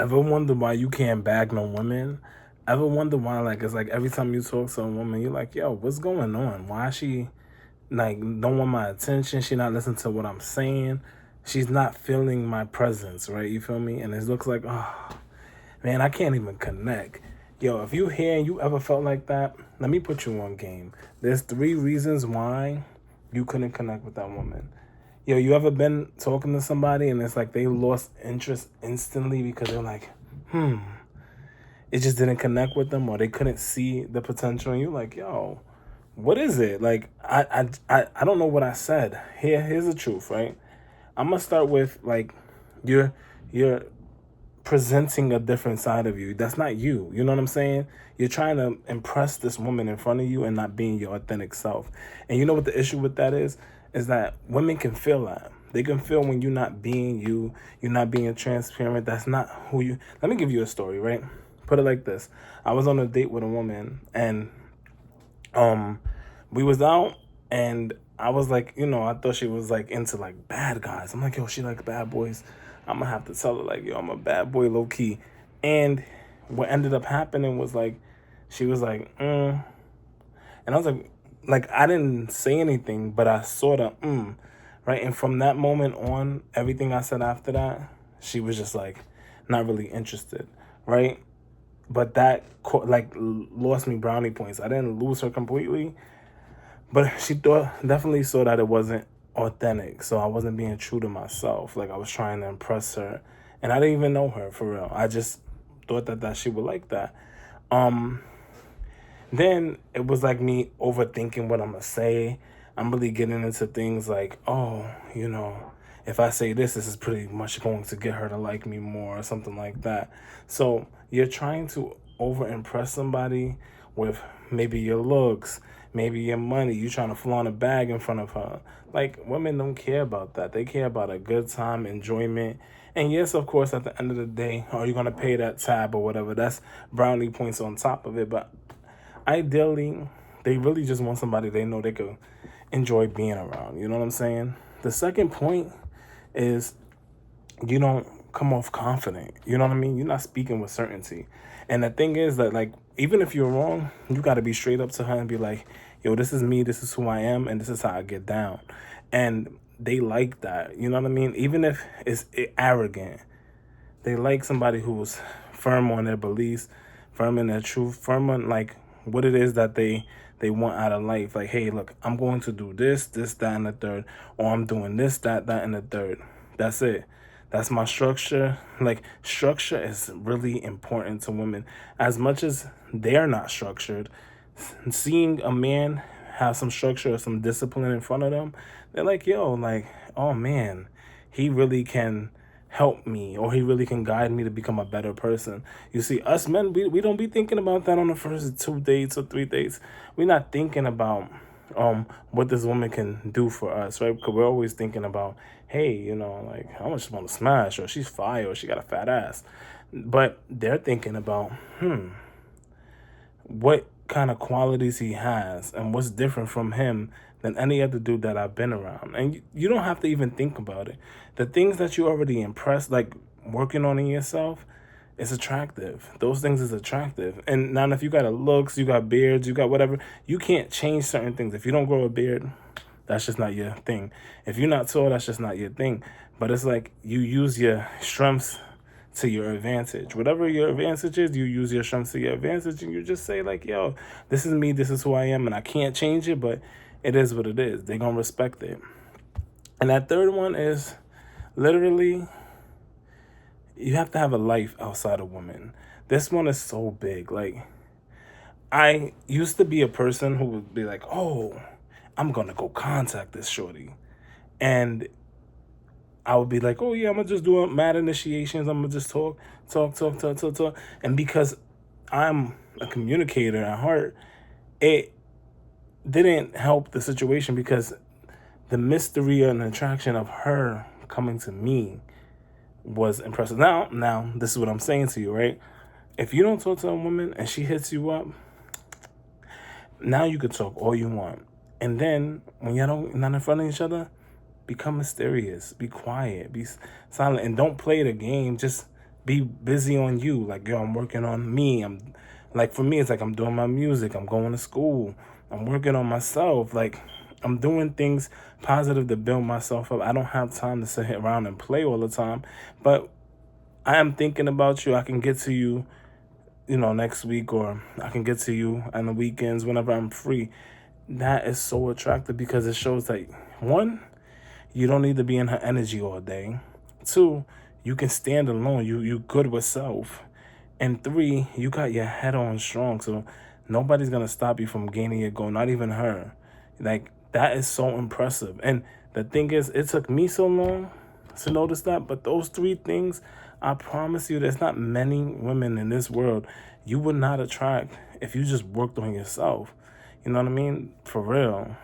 Ever wonder why you can't bag no women? Ever wonder why, like, it's like every time you talk to a woman, you're like, yo, what's going on? Why is she, like, don't want my attention? She not listening to what I'm saying. She's not feeling my presence, right? You feel me? And it looks like, oh, man, I can't even connect. Yo, if you here and you ever felt like that, let me put you on game. There's three reasons why you couldn't connect with that woman. Yo, you ever been talking to somebody and it's like they lost interest instantly because they're like, it just didn't connect with them or they couldn't see the potential and you're like, yo, what is it? Like, I don't know what I said. Here's the truth, right? I'm gonna start with like you're you're presenting a different side of you. That's not you. You know what I'm saying? You're trying to impress this woman in front of you and not being your authentic self. And you know what the issue with that is? Is that women can feel that. They can feel when you're not being you, you're not being transparent. That's not who you. Let me give you a story, right? Put it like this. I was on a date with a woman and um we was out and I was like, I thought she was like into like bad guys. I'm like, yo, she like bad boys. I'm gonna have to tell her like, yo, I'm a bad boy low key. And what ended up happening was like, she was like, and I was like I didn't say anything, but I sort of, right. And from that moment on, everything I said after that, she was just like, not really interested, right. But that like lost me brownie points. I didn't lose her completely, but she definitely saw that it wasn't authentic. So I wasn't being true to myself. Like I was trying to impress her, and I didn't even know her for real. I just thought that she would like that. Um, then it was like me overthinking what I'm gonna say. I'm really getting into things like, oh, if I say this, this is pretty much going to get her to like me more or something like that. So you're trying to over impress somebody with maybe your looks, maybe your money. You trying to flaunt a bag in front of her. Like women don't care about that. They care about a good time, enjoyment. And yes, of course, at the end of the day, are you gonna pay that tab or whatever? That's brownie points on top of it. But ideally, they really just want somebody they know they could enjoy being around. You know what I'm saying? The second point is you don't come off confident. You know what I mean? You're not speaking with certainty. And the thing is that, like, even if you're wrong, you got to be straight up to her and be like, yo, this is me, this is who I am, and this is how I get down. And they like that. You know what I mean? Even if it's arrogant, they like somebody who's firm on their beliefs, firm in their truth, firm on like what it is that they want out of life. Like, hey, look, I'm going to do this, that, and the third, or I'm doing this, that, and the third. That's it. That's my structure. Like, structure is really important to women. As much as they're not structured, seeing a man have some structure or some discipline in front of them, they're like, yo, like, oh man, he really can help me or he really can guide me to become a better person. You see, us men, we don't be thinking about that on the first 2 dates or 3 dates. We're not thinking about what this woman can do for us, right? Because we're always thinking about, hey, like how much want to smash, or she's fire, or she got a fat ass. But they're thinking about, what kind of qualities he has and what's different from him than any other dude that I've been around. And you don't have to even think about it. The things that you already impressed, like working on in yourself, is attractive. Those things is attractive. And now if you got a looks, you got beards, you got whatever, you can't change certain things. If you don't grow a beard, that's just not your thing. If you're not tall, that's just not your thing. But it's like you use your strengths to your advantage. Whatever your advantage is, you use your strengths to your advantage and you just say like, yo, this is me, this is who I am, and I can't change it, but it is what it is. They're gonna respect it. And that third one is literally you have to have a life outside of women. This one is so big. Like I used to be a person who would be like, oh, I'm gonna go contact this shorty. And I would be like, oh yeah, I'm gonna just do mad initiations. I'm gonna just talk. And because I'm a communicator at heart, it didn't help the situation because the mystery and attraction of her coming to me was impressive. Now, this is what I'm saying to you, right? If you don't talk to a woman and she hits you up, now you can talk all you want. And then when y'all don't not in front of each other, become mysterious, be quiet, be silent, and don't play the game. Just be busy on you. Like, yo, I'm working on me. I'm like, for me, it's like I'm doing my music. I'm going to school. I'm working on myself. Like, I'm doing things positive to build myself up. I don't have time to sit around and play all the time, but I am thinking about you. I can get to you, next week, or I can get to you on the weekends whenever I'm free. That is so attractive because it shows that, one, you don't need to be in her energy all day. Two, you can stand alone. You good with self. And three, you got your head on strong. So nobody's gonna stop you from gaining your goal, not even her. Like, that is so impressive. And the thing is, it took me so long to notice that, but those three things, I promise you, there's not many women in this world you would not attract if you just worked on yourself. You know what I mean? For real.